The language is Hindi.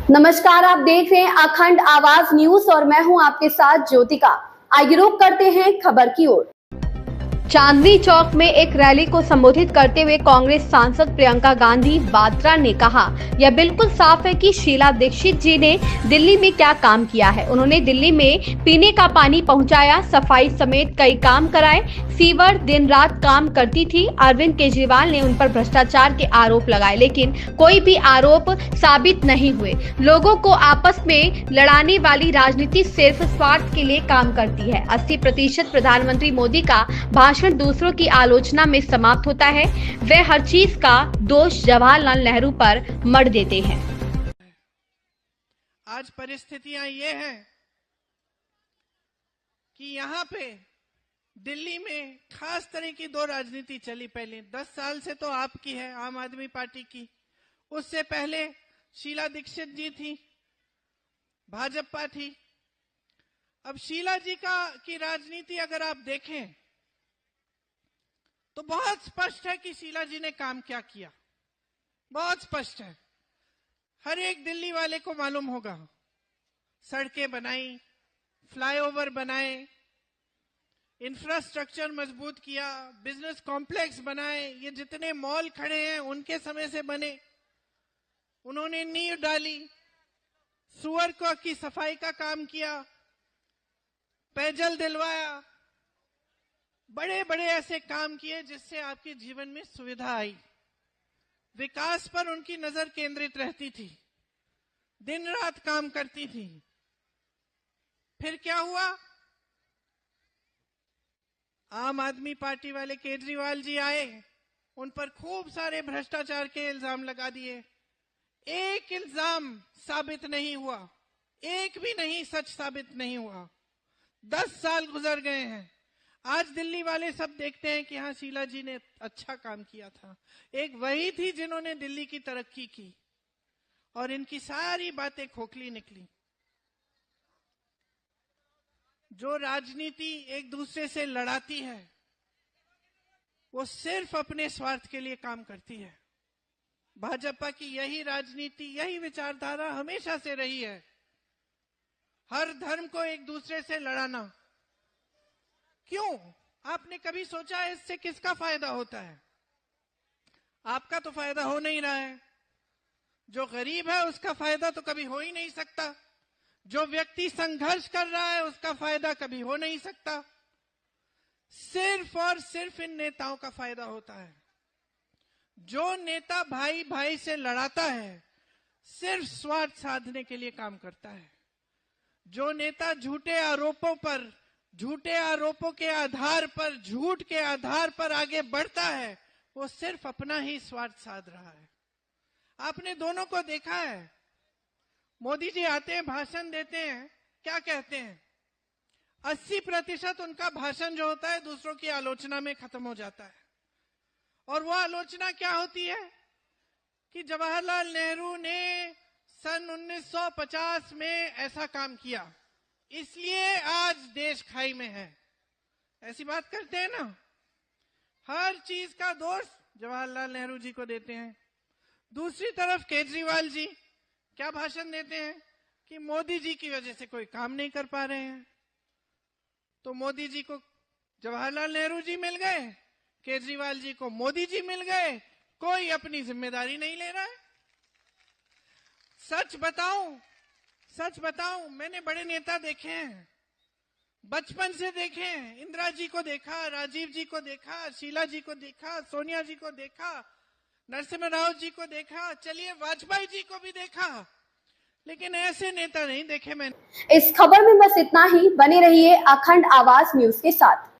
नमस्कार, आप देख रहे हैं अखंड आवाज न्यूज और मैं हूं आपके साथ ज्योतिका। आइए रुक करते हैं खबर की ओर। चांदनी चौक में एक रैली को संबोधित करते हुए कांग्रेस सांसद प्रियंका गांधी वाड्रा ने कहा, यह बिल्कुल साफ है कि शीला दीक्षित जी ने दिल्ली में क्या काम किया है। उन्होंने दिल्ली में पीने का पानी पहुंचाया, सफाई समेत कई काम कराए, सीवर दिन रात काम करती थी। अरविंद केजरीवाल ने उन पर भ्रष्टाचार के आरोप लगाए, लेकिन कोई भी आरोप साबित नहीं हुए। लोगों को आपस में लड़ाने वाली राजनीति सिर्फ स्वार्थ के लिए काम करती है। 80% प्रधानमंत्री मोदी का भाषण दूसरों की आलोचना में समाप्त होता है। वे हर चीज का दोष जवाहरलाल नेहरू पर मढ़ देते हैं। आज परिस्थितियां ये हैं कि यहाँ पे दिल्ली में खास तरह की दो राजनीति चली। पहले 10 साल से तो आपकी है, आम आदमी पार्टी की। उससे पहले शीला दीक्षित जी थी, भाजपा थी। अब शीला जी की राजनीति अगर आप देखें तो बहुत स्पष्ट है कि शीला जी ने काम क्या किया। बहुत स्पष्ट है, हर एक दिल्ली वाले को मालूम होगा। सड़कें बनाई, फ्लाईओवर बनाए, इंफ्रास्ट्रक्चर मजबूत किया, बिजनेस कॉम्प्लेक्स बनाए। ये जितने मॉल खड़े हैं उनके समय से बने। उन्होंने नींव डाली, सुअर की सफाई का काम किया, पेयजल दिलवाया, बड़े बड़े ऐसे काम किए जिससे आपके जीवन में सुविधा आई। विकास पर उनकी नजर केंद्रित रहती थी, दिन रात काम करती थी। फिर क्या हुआ? आम आदमी पार्टी वाले केजरीवाल जी आए, उन पर खूब सारे भ्रष्टाचार के इल्जाम लगा दिए। एक इल्जाम साबित नहीं हुआ, एक भी नहीं सच साबित नहीं हुआ। 10 साल गुजर गए हैं। आज दिल्ली वाले सब देखते हैं कि हाँ, शीला जी ने अच्छा काम किया था। एक वही थी जिन्होंने दिल्ली की तरक्की की, और इनकी सारी बातें खोखली निकली। जो राजनीति एक दूसरे से लड़ाती है वो सिर्फ अपने स्वार्थ के लिए काम करती है। भाजपा की यही राजनीति, यही विचारधारा हमेशा से रही है। हर धर्म को एक दूसरे से लड़ाना। क्यों? आपने कभी सोचा है इससे किसका फायदा होता है? आपका तो फायदा हो नहीं रहा है। जो गरीब है उसका फायदा तो कभी हो ही नहीं सकता। जो व्यक्ति संघर्ष कर रहा है उसका फायदा कभी हो नहीं सकता। सिर्फ और सिर्फ इन नेताओं का फायदा होता है। जो नेता भाई भाई से लड़ाता है सिर्फ स्वार्थ साधने के लिए काम करता है। जो नेता झूठे आरोपों के आधार पर, झूठ के आधार पर आगे बढ़ता है, वो सिर्फ अपना ही स्वार्थ साध रहा है। आपने दोनों को देखा है। मोदी जी आते हैं, भाषण देते हैं, क्या कहते हैं? 80% उनका भाषण जो होता है दूसरों की आलोचना में खत्म हो जाता है। और वो आलोचना क्या होती है कि जवाहरलाल नेहरू ने सन 1950 में ऐसा काम किया, इसलिए आज देश खाई में है। ऐसी बात करते हैं ना। हर चीज का दोष जवाहरलाल नेहरू जी को देते हैं। दूसरी तरफ केजरीवाल जी क्या भाषण देते हैं कि मोदी जी की वजह से कोई काम नहीं कर पा रहे हैं। तो मोदी जी को जवाहरलाल नेहरू जी मिल गए, केजरीवाल जी को मोदी जी मिल गए। कोई अपनी जिम्मेदारी नहीं ले रहा है। सच बताऊं, मैंने बड़े नेता देखे हैं, बचपन से देखे हैं। इंदिरा जी को देखा, राजीव जी को देखा, शीला जी को देखा, सोनिया जी को देखा, नरसिम्हा राव जी को देखा, चलिए वाजपेयी जी को भी देखा, लेकिन ऐसे नेता नहीं देखे मैंने। इस खबर में बस इतना ही। बने रहिए अखंड आवाज न्यूज के साथ।